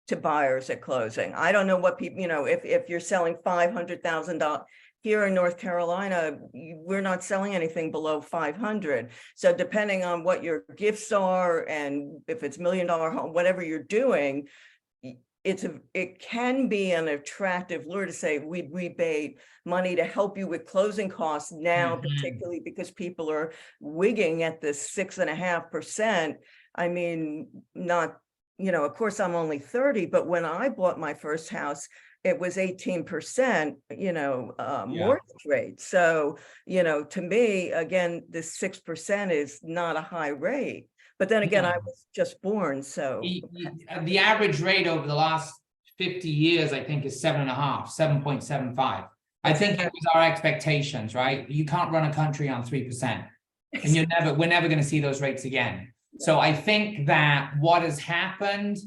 to buyers at closing. I don't know what people, you know, if you're selling $500,000 here in North Carolina, we're not selling anything below 500. So depending on what your gifts are, and if it's $1 million home, whatever you're doing, it can be an attractive lure to say we rebate money to help you with closing costs now, Mhm. particularly because people are wigging at this 6.5%. I mean, not, of course, I'm only 30, but when I bought my first house, it was 18%, mortgage rate. So, to me, again, this 6% is not a high rate. But then again, I No. was just born, so. The average rate over the last 50 years, I think, is 7.5, 7.75. I think it was our expectations, right? You can't run a country on 3%. And we're never going to see those rates again. So I think that what has happened,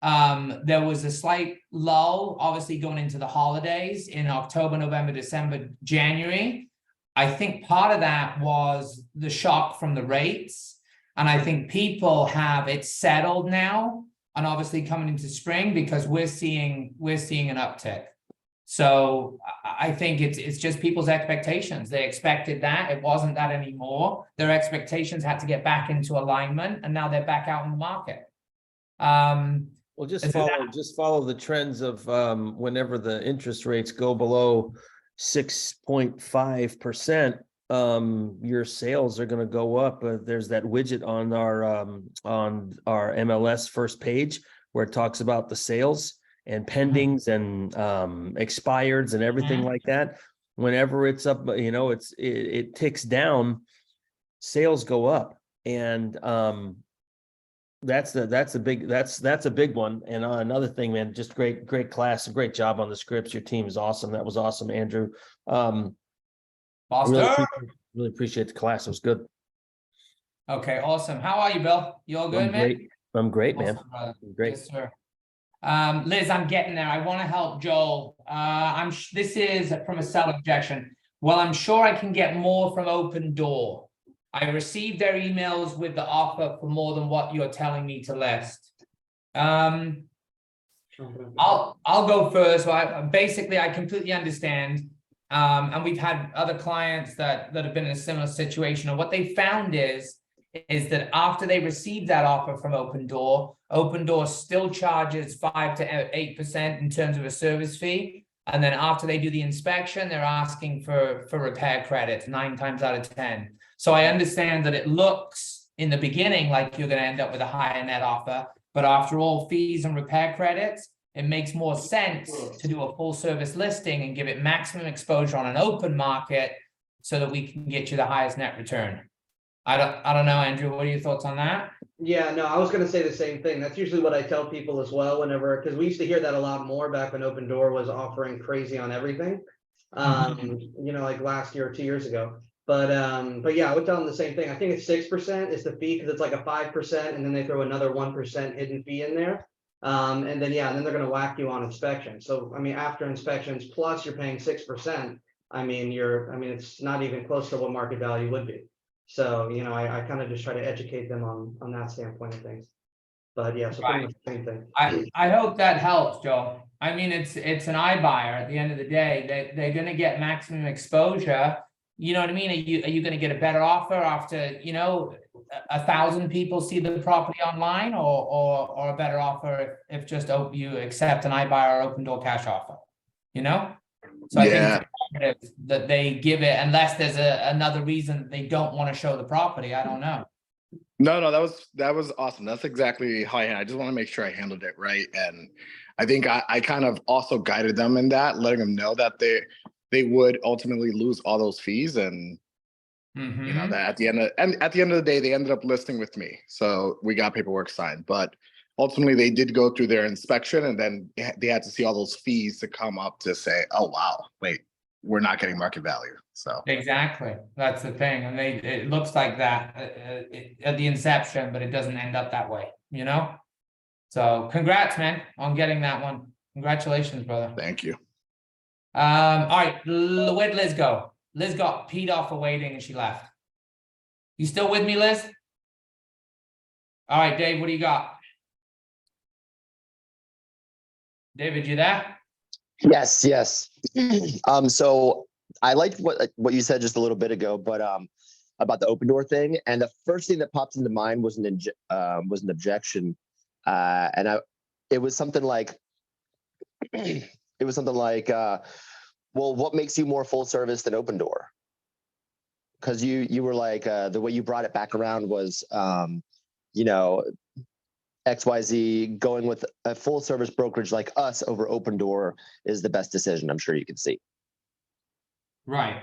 there was a slight lull, obviously going into the holidays in October, November, December, January. I think part of that was the shock from the rates. And I think people have it settled now, and obviously coming into spring, because we're seeing an uptick. So I think it's just people's expectations. They expected that. It wasn't that anymore. Their expectations had to get back into alignment, and now they're back out in the market. Well, just And so follow the trends of whenever the interest rates go below 6.5%, your sales are going to go up. There's that widget on our MLS first page where it talks about the sales and pendings and expireds and everything like that. Whenever it's up, it ticks down, sales go up, and that's a big one. And another thing, man, just great class, great job on the scripts. Your team is awesome. That was awesome, Andrew. Really appreciate the class. It was good. Okay, awesome. How are you, Bill? You all good, man? I'm great, man. Awesome, brother. Great. Yes, sir. Liz, I'm getting there. I want to help Joel. This is from a seller objection. Well, I'm sure I can get more from Open Door. I received their emails with the offer for more than what you're telling me to list. I'll go first. Basically, I completely understand. And we've had other clients that have been in a similar situation. And what they found is that after they receive that offer from Open Door still charges 5 to 8% in terms of a service fee. And then after they do the inspection, they're asking for repair credits 9 times out of 10. So I understand that it looks in the beginning like you're going to end up with a higher net offer, but after all fees and repair credits, it makes more sense to do a full service listing and give it maximum exposure on an open market so that we can get you the highest net return. I don't know, Andrew, what are your thoughts on that? Yeah, no, I was going to say the same thing. That's usually what I tell people as well, whenever, because we used to hear that a lot more back when Open Door was offering crazy on everything. Like last year or 2 years ago. But yeah, I would tell them the same thing. I think it's 6% is the fee, because it's like a 5%, and then they throw another 1% hidden fee in there. And then they're going to whack you on inspection. So I mean, after inspections plus you're paying 6%. It's not even close to what market value would be. So I kind of just try to educate them on that standpoint of things. But yeah, so pretty much the same thing. I hope that helps, Joe. I mean, it's an iBuyer at the end of the day. They're going to get maximum exposure. You know what I mean? Are you going to get a better offer after 1,000 people see the property online, or a better offer if just you accept an iBuyer or Open Door cash offer? So I think that they give it, unless there's another reason that they don't want to show the property. I don't know. No, that was awesome. That's exactly how I just want to make sure I handled it right. And I think I kind of also guided them in that, letting them know that they would ultimately lose all those fees. And that at the end of the day, they ended up listing with me. So we got paperwork signed, but ultimately they did go through their inspection, and then they had to see all those fees to come up to say, oh, wow, wait, we're not getting market value. So exactly, that's the thing. And it looks like that at the inception, but it doesn't end up that way, So congrats, man, on getting that one. Congratulations, brother. Thank you. All right, where'd Liz go? Liz got peed off for waiting and she left. You still with me, Liz? All right, Dave, what do you got? David, you there? Yes. So I liked what you said just a little bit ago, but about the Open Door thing, and the first thing that popped into mind was an objection, and it was something like, it was something like, well, what makes you more full service than Open Door? Because you were like, the way you brought it back around was, you know, XYZ going with a full service brokerage like us over Open Door is the best decision. I'm sure you can see. Right.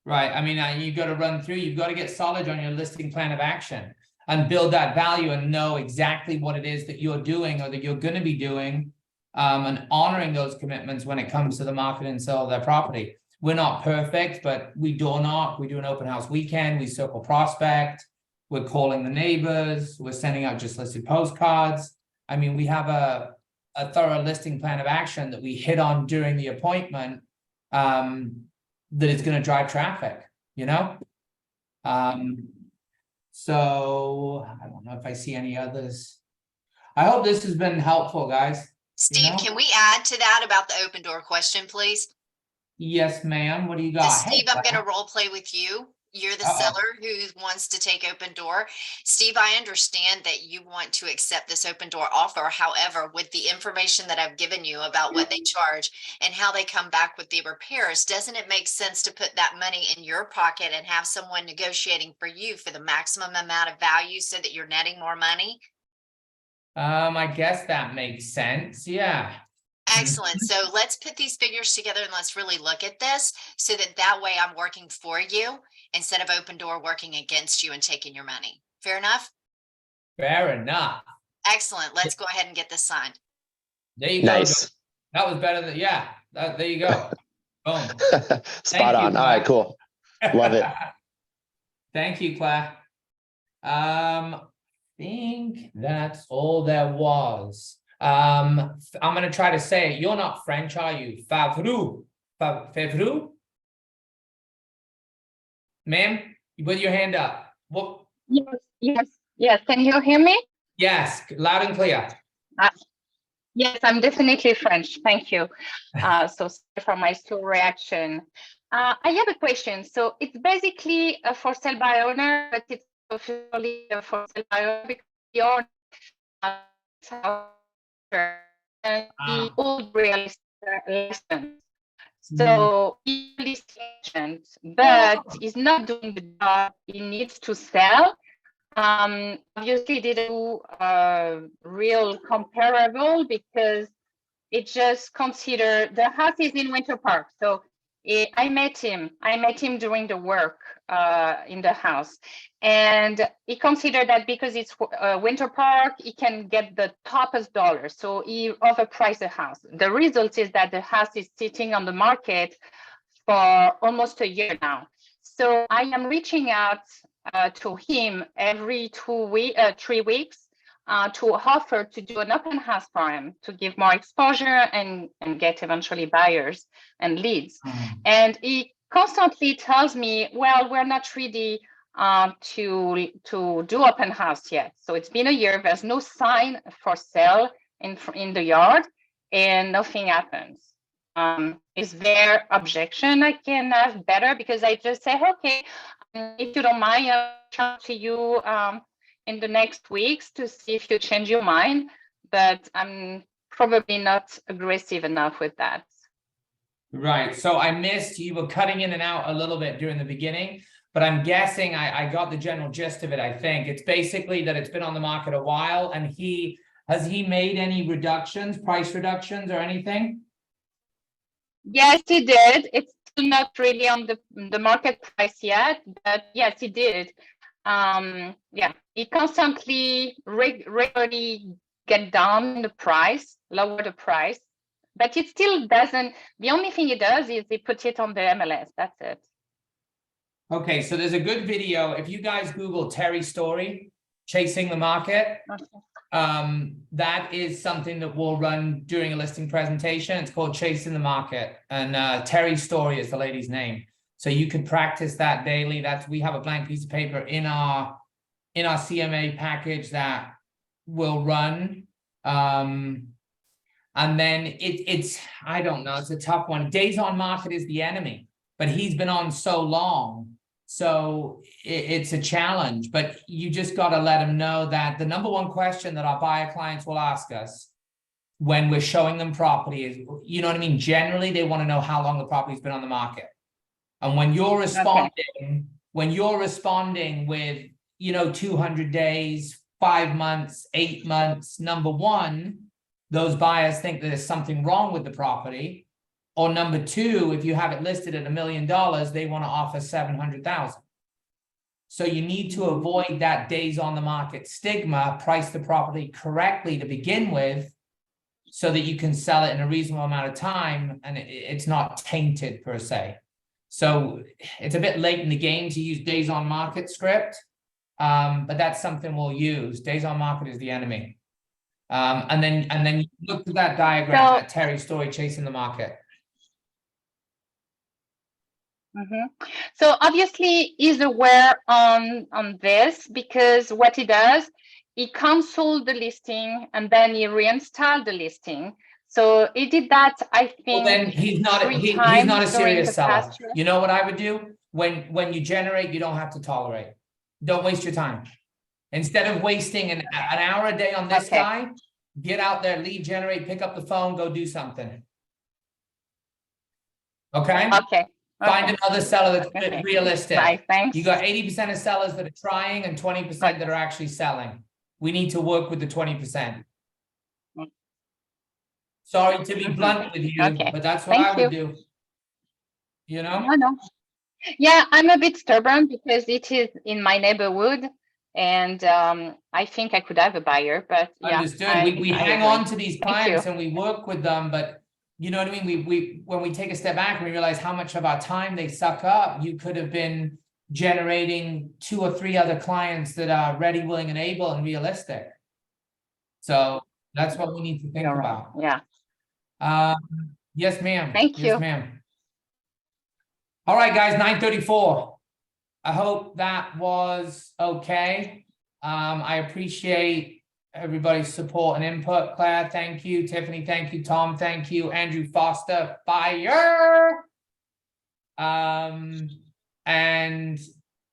Right. I mean, you got to run through, you've got to get solid on your listing plan of action and build that value and know exactly what it is that you're doing or that you're going to be doing, and honoring those commitments when it comes to the market and sale of their property. We're not perfect, but we door knock, we do an open house weekend, we circle prospect, we're calling the neighbors, we're sending out just listed postcards. I mean, we have a thorough listing plan of action that we hit on during the appointment, that is going to drive traffic, you know? So I don't know if I see any others. I hope this has been helpful, guys. Steve, know? can we add to that about the Open Door question, please? Yes, ma'am. What do you got? Steve, I'm going to role play with you. You're the seller who wants to take Open Door. Steve, I understand that you want to accept this Open Door offer. However, with the information that I've given you about what they charge and how they come back with the repairs, doesn't it make sense to put that money in your pocket and have someone negotiating for you for the maximum amount of value so that you're netting more money? I guess that makes sense. Yeah. Excellent. So let's put these figures together and let's really look at this so that way I'm working for you instead of Open Door working against you and taking your money. Fair enough? Fair enough. Excellent. Let's go ahead and get this signed. There you go. Nice. That was better than, yeah. There you go. Boom. Spot on. All right, cool. Love it. Thank you, Claire. I think that's all there was. I'm going to try to say it. You're not French, are you? Favru. Favru? Ma'am, you put your hand up. What? Yes. Can you hear me? Yes, loud and clear. Yes, I'm definitely French. Thank you. So sorry for my slow reaction. I have a question. So it's basically a for sale by owner, but it's officially a for sale by owner because the owner and the old real estate license. So he's agent, but he's not doing the job he needs to sell. Obviously didn't do real comparable because it just consider the house is in Winter Park. So I met him during the work in the house, and he considered that because it's Winter Park, he can get the toppest dollar. So he overpriced the house. The result is that the house is sitting on the market for almost a year now. So I am reaching out to him every 3 weeks to offer to do an open house for him to give more exposure and get eventually buyers and leads. And he constantly tells me, well, we're not ready to do open house yet. So it's been a year, there's no sign for sale in the yard and nothing happens. Is there objection I can have better? Because I just say, okay, if you don't mind, I'll talk to you in the next weeks to see if you change your mind, but I'm probably not aggressive enough with that. Right. So I missed, you were cutting in and out a little bit during the beginning, but I'm guessing I got the general gist of it. I think it's basically that it's been on the market a while, and has he made any reductions, price reductions or anything? Yes, he did. It's still not really on the market price yet, but yes, he did. Yeah, he constantly regularly get down the price, lower the price, but it still doesn't. The only thing he does is he puts it on the MLS. That's it. Okay, so there's a good video. If you guys Google Terry Story, Chasing the Market, that is something that we'll run during a listing presentation. It's called Chasing the Market, and Terry Story is the lady's name. So you could practice that daily. We have a blank piece of paper in our CMA package that will run. And then it's I don't know, it's a tough one. Days on market is the enemy, but he's been on so long. So it's a challenge, but you just got to let him know that the number one question that our buyer clients will ask us when we're showing them property is, you know what I mean? Generally, they want to know how long the property's been on the market. And when you're responding with, you know, 200 days, 5 months, 8 months, number one, those buyers think that there's something wrong with the property. Or number two, if you have it listed at $1 million, they want to offer 700,000. So you need to avoid that days on the market stigma, price the property correctly to begin with, so that you can sell it in a reasonable amount of time and it's not tainted per se. So it's a bit late in the game to use days on market script, but that's something we'll use. Days on market is the enemy. And then you look at that diagram, that Terry story, chasing the market. So obviously he's aware on this, because what he does, he canceled the listing and then he reinstalled the listing. So he did that, I think. Well, then he's not a serious seller. You know what I would do? When you generate, you don't have to tolerate. Don't waste your time. Instead of wasting an hour a day on this guy, get out there, lead generate, pick up the phone, go do something. Okay? Okay. Find another seller that's realistic. Bye, thanks. You got 80% of sellers that are trying and 20% that are actually selling. We need to work with the 20%. Sorry to be blunt with you, but that's what I would do. You know? No. Yeah, I'm a bit stubborn because it is in my neighborhood, and I think I could have a buyer, but yeah. Understood. We hang on to these clients and we work with them, but you know what I mean? We when we take a step back and we realize how much of our time they suck up, you could have been generating 2 or 3 other clients that are ready, willing, and able and realistic. So that's what we need to think about. Yeah. Yes, ma'am. Thank you. Yes, ma'am. All right, guys, 9:34. I hope that was okay. I appreciate everybody's support and input. Claire, thank you. Tiffany, thank you. Tom, thank you. Andrew Foster, fire. And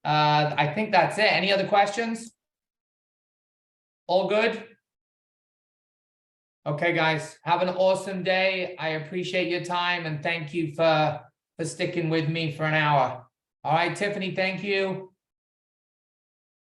I think that's it. Any other questions? All good? Okay, guys, have an awesome day. I appreciate your time and thank you for sticking with me for an hour. All right, Tiffany, thank you.